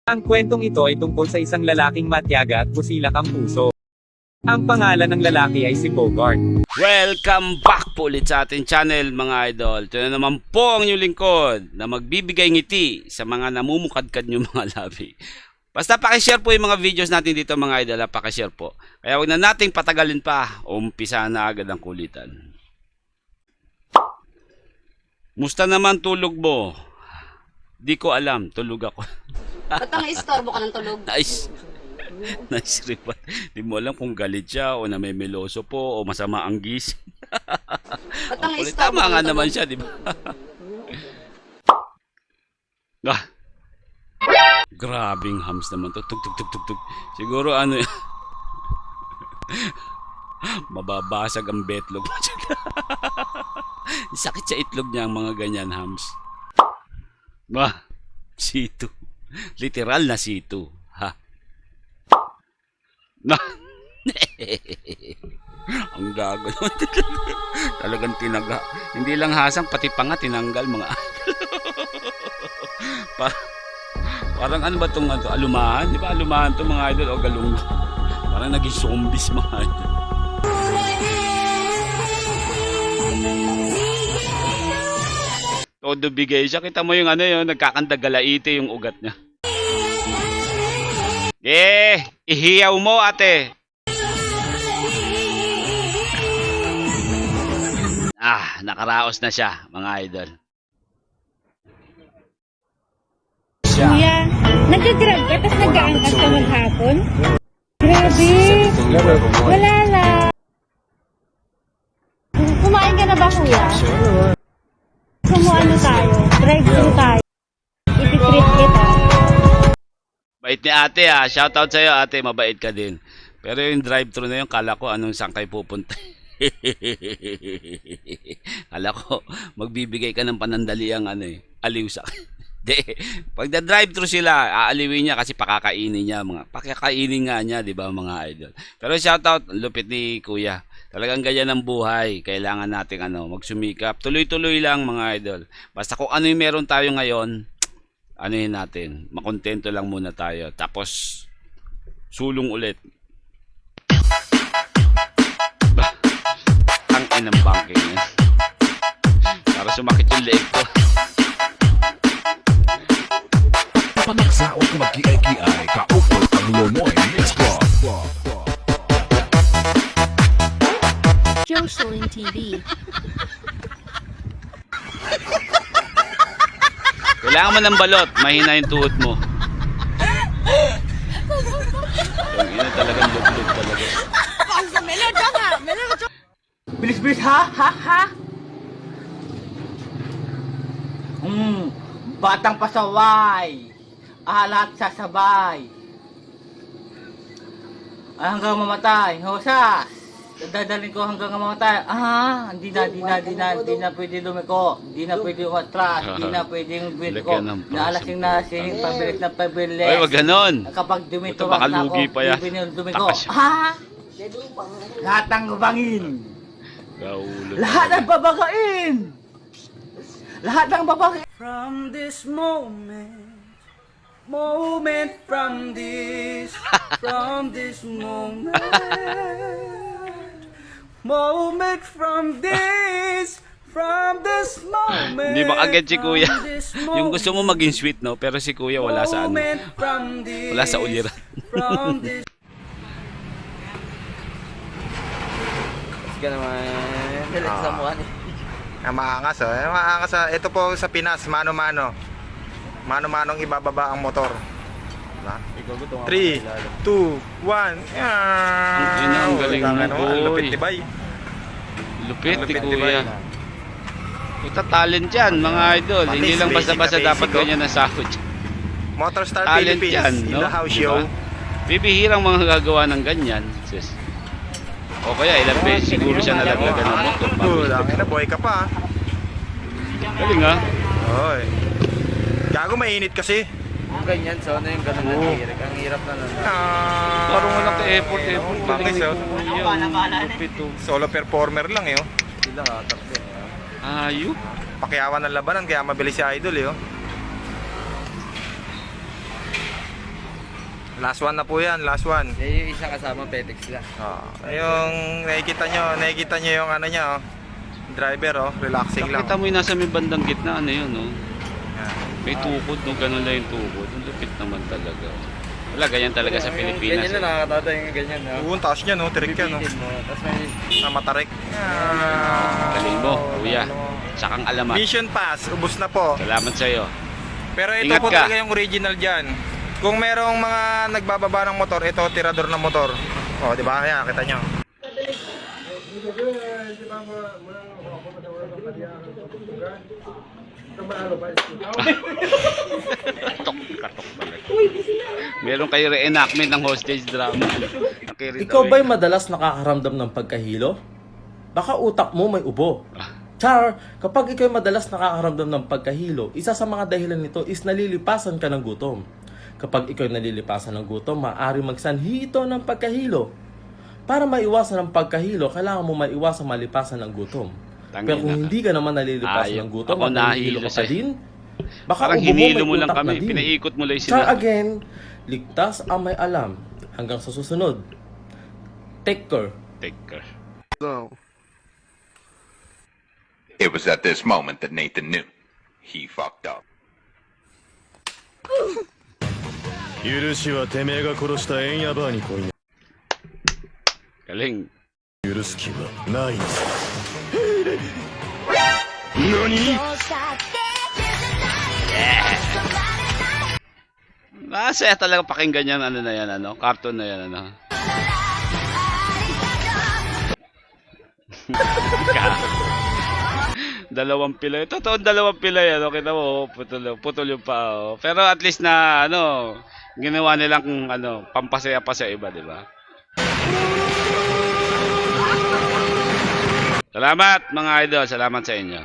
Ang kwentong ito ay tungkol sa isang lalaking matyaga at busilak ang puso. Ang pangalan ng lalaki ay si Bogart. Welcome back po ulit sa ating channel mga idol. Ito na naman po ang inyong lingkod na magbibigay ngiti sa mga namumukadkad nyo mga labi. Basta pakishare po yung mga videos natin dito mga idol. Pakishare po. Kaya wag na nating patagalin pa. Umpisa na agad ang kulitan. Musta naman tulog mo? Di ko alam. Tulog ako. Ba't ang istorbo ka ng tulog? Nice. Nice report. Di mo alam kung galit siya o namimeloso po o masama ang gising. Ba't ang istorbo Tama ka nga ng naman tulog? siya, di ba? Ah. Grabing hams naman to. Tug, tug, tug, tug, tug. Siguro ano yan. Mababasag ang betlog. Sakit sa itlog niya ang mga ganyan hams. Bah, situ. Literal na situ. Ha? Na. Ang gago. Talagang tinaga. Hindi lang hasang, pati pa nga tinanggal mga parang ano ba itong alumahan? Di ba alumahan to mga idol o galunggo? Parang naging zombies mga idol. Todo bigay siya. Kita mo yung ano yun, nagkakandagalaite yung ugat niya. Ihiyaw mo ate. Nakaraos na siya mga idol. Kuya, nag-grab ka tapos nag-aangkas ka maghapon? Grabe! Wala lang. Kumain ka na ba kuya? Ano tayo? Drive-thru tayo. Iti-treat kita. Bait ni ate ha. Shoutout sa'yo ate. Mabait ka din. Pero yung drive-thru na yun, kala ko anong saan kayo pupunta. Kala ko magbibigay ka ng panandaliang aliw sa de. Pag na-drive-thru sila, aaliwin niya kasi pakakainin niya. Pakakainin nga niya, di ba mga idol. Pero shoutout, lupit ni kuya. Talagang ganyan ang buhay. Kailangan nating magsumikap. Tuloy-tuloy lang mga idol. Basta kung ano yung meron tayo ngayon, anuhin natin. Makontento lang muna tayo. Tapos, sulong ulit. Bah, ang inang banking yan. Para sumakit yung leeg ko. Pamaksa o mag-kiay-kiay, kaupol ang lumoy. Let's go! Jocelyn TV. Kailangan mo ng balot. Mahina yung tuhod mo. Yung ina talagang lug-lug talaga. Bilis-bilis ha? Ha? Batang pasaway. Lahat sasabay. Hanggang mamatay. Hosas. Dadalhin ko hanggang mamatay. Hindi na pwede lumiko. Hindi na pwede umatras. Hindi na pwedeng bit ko. Naalasing na sing pabilis na pabilis. Ay, wag ganon. Kapag dumito Ito, baka lugi pa yan. Dumiko. Lahat ng bangin. Gaulo. Lahat ng babagain. Lahat ng babagain. From this moment from this moment. From this moment. Hindi makaget si kuya. Yung gusto mo maging sweet, no? Pero si kuya wala sa wala sa uliran. Sige naman. Galit sa mukha niya. Maangas maangas ito po sa Pinas, mano-mano. Mano-manong ibababa ang motor. 3, 2, 1. Ang galing mo, boy. Lupit ni Bay. Lupit ni kuya. Ito talent yan, mga idol. Hindi lang basta-basta dapat ganyan na sahod. Motor Star Talent Philippines yan, in no? the house Diba? show. Bibihirang mga gagawa ng ganyan. Sis. O kaya ilang beses siguro siya nalaglagan ng motor. Boy ka pa. Galing ha? Oy. Gago mainit kasi. Ganyan, so ano yung ganun nangyayari? Ang hirap na nun. Parang walang ka-effort. Galing ni Bakit, kuya. Lupit oh. Solo performer lang Sila hatak din. Ayup. Pakiyawan ng labanan kaya mabilis si Idol Last one na po yan, last one. Yung isa kasama Petex lang. Yung nakikita nyo yung ano niya, oh. Driver, oh, relaxing lang. Nakita mo yung nasa may bandang gitna, ano yun, no? Yan. May tukod, no? Ganun lang yung tukod. Ang lupit naman talaga. Wala, ganyan talaga sa Pilipinas. Ganyan na nakakatata yung ganyan. No? Oo, ang taas niya, no? Tirik yan, no? Bibitin mo. Tapos may... Matarik. Galing mo, kuya. Sakang alamat. Mission pass, ubos na po. Salamat sa'yo. Pero ito Ingat po ka. talaga yung original dyan. Kung merong mga nagbababa ng motor, ito tirador ng motor. O, di ba? Ayan, kita nyo. Katok talaga. Meron kayo reenactment ng hostage drama. Ikaw ba'y madalas nakakaramdam ng pagkahilo? Baka utak mo may ubo. Char, kapag ikaw'y madalas nakakaramdam ng pagkahilo, isa sa mga dahilan nito is nalilipasan ka ng gutom. Kapag ikaw'y nalilipasan ng gutom, maaari magsanhi ito ng pagkahilo. Para maiwasan ang pagkahilo, kailangan mo maiwasan malipasan ng gutom. Pero kung hindi ka naman nalilipasan ng gutom, at nahihilo ka pa din, baka parang ubo mo hinilo may mo lang utak kami, na din. pinaikot mo lang Char, sila. again, ligtas ang may alam. Hanggang sa susunod. Take care. Take care. It was at this moment that Nathan knew he fucked up. 許しはてめえが殺したエンヤバーに来い Galing. 許す気はないのさ何 Masaya talaga pakinggan yan, ano na yan, ano? Cartoon na yan, ano? Dalawang pilay. Totoo, dalawang pilay, ano? Kita mo, putol yung pa, oh. Pero at least na, ano, ginawa nilang, ano, pampasaya pa sa iba, di ba? Salamat, mga idol. Salamat sa inyo.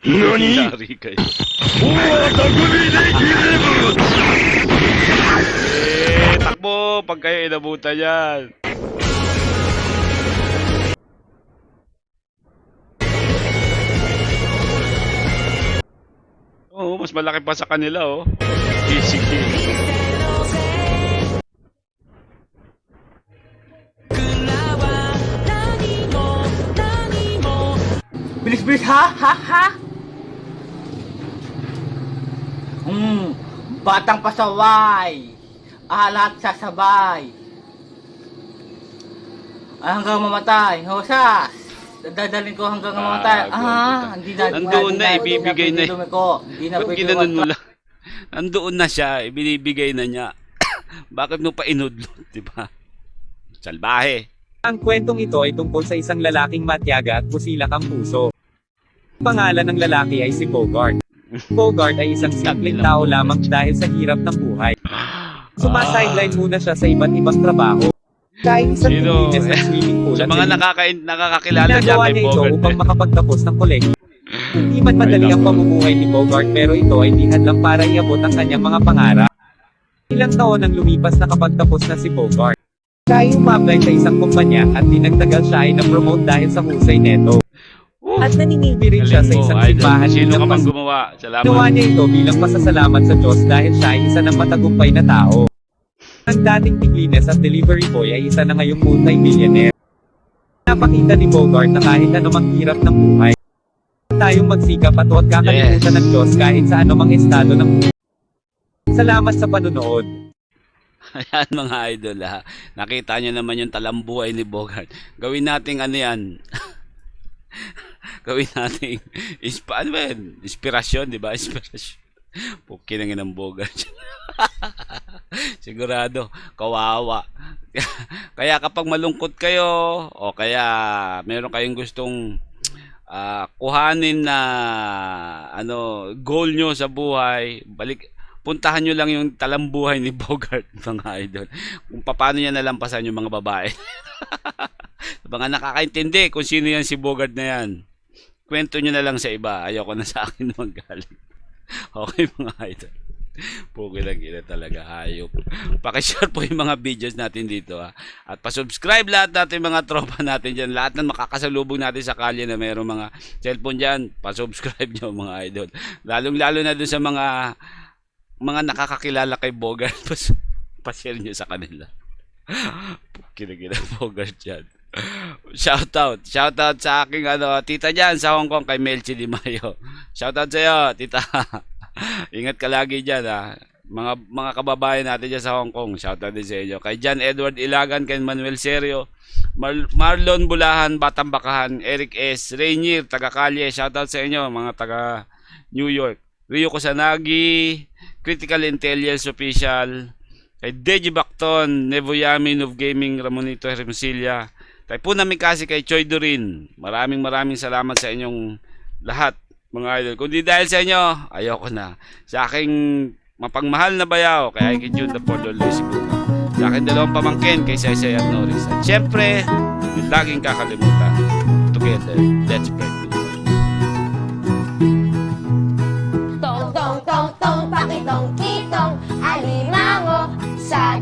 Yari kayo. Takbo pag kayo inabutan yan. Oo, mas malaki pa sa kanila, oh. Sige. Bilis-bilis, ha? Batang pasaway. Lahat sasabay. Hanggang mamatay. Hosas. Dadalhin ko hanggang mamatay. Nandoon na, ibibigay na. Hindi na Yung pwede ginanon mo lang. Nandoon na siya, ibinibigay na niya. Bakit mo pa inudlot, di ba? Salbahe. Ang kwentong ito ay tungkol sa isang lalaking matyaga at busilak ang puso. Pangalan ng lalaki ay si Bogart. Bogart ay isang simpleng tao lamang dahil sa hirap ng buhay. Sumasideline muna siya sa iba't ibang trabaho. Kahit isang teenagers ng swimming pool Sa at mga nakakakilala dyan ginagawa kay niya ito Bogart. upang makapagtapos ng kolektibo. Hindi man madali ang pamumuhay ni Bogart pero ito ay di hadlang para iabot ang kanyang mga pangarap. Ilang taon ang lumipas na kapagtapos na si Bogart. Kaya umaply sa isang kumpanya at dinagtagal siya ay na-promote dahil sa husay neto. At naninilbi rin siya sa isang simbahan Sino ka bilang man gumawa? Salamat. Ginawa niya ito bilang pasasalamat sa Diyos dahil siya ay isa ng matagumpay na tao. Ang dating tiglines at delivery boy ay isa na ngayong multi-millionaire. Napakita ni Bogart na kahit anumang hirap ng buhay, tayong magsikap at huwag kakalimutan ng Diyos kahit sa anumang estado ng buhay. Salamat sa panunood. Ayan mga idol, ha. Nakita nyo naman yung talambuhay ni Bogart. Gawin nating ano yan. Gawin nating ano ba yan? Inspirasyon, di ba? Inspirasyon. Pukinangin ng Bogart. Sigurado, kawawa. Kaya kapag malungkot kayo, o kaya meron kayong gustong kuhanin na goal nyo sa buhay, puntahan nyo lang yung talambuhay ni Bogart, mga idol. Kung paano niya nalampasan yung mga babae. Mga nakakaintindi kung sino yan si Bogart na yan. Kwento nyo na lang sa iba. Ayoko na sa akin magaling. Okay mga idol. Pugi lang ina talaga, hayop. Pakishare po yung mga videos natin dito ha. At pasubscribe lahat natin mga tropa natin dyan. Lahat ng makakasalubong natin sa kalye na mayroong mga cellphone dyan, pasubscribe nyo mga idol. Lalong-lalo na dun sa mga nakakakilala kay Bogart. Pashare nyo sa kanila. Kinagina Bogart dyan. Shoutout sa aking tita dyan sa Hong Kong kay Melchi Di Mayo. Shoutout sa iyo, tita. Ingat ka lagi dyan ha. Mga kababayan natin dyan sa Hong Kong, shoutout din sa inyo. Kay John Edward Ilagan, kay Manuel Serio, Marlon Bulahan, Batang Bakahan, Eric S, Rainier, taga Kalye, shoutout sa inyo mga taga New York. Rio Kusanagi, Critical Intelligence Official, kay Deji Bacton, Nevoyamin of Gaming, Ramonito Hermosilla, kay Punamikasi, kay Choi Durin. Maraming salamat sa inyong lahat mga idol. Kung di dahil sa inyo, ayoko na. Sa aking mapangmahal na bayaw, kay Ike June the Porto Luis Buka. Sa aking dalawang pamangkin, kay Saysay at Norris. At syempre, yung laging kakalimutan. Together, let's pray. Tong tong tong tong pakitong kitong alimango sa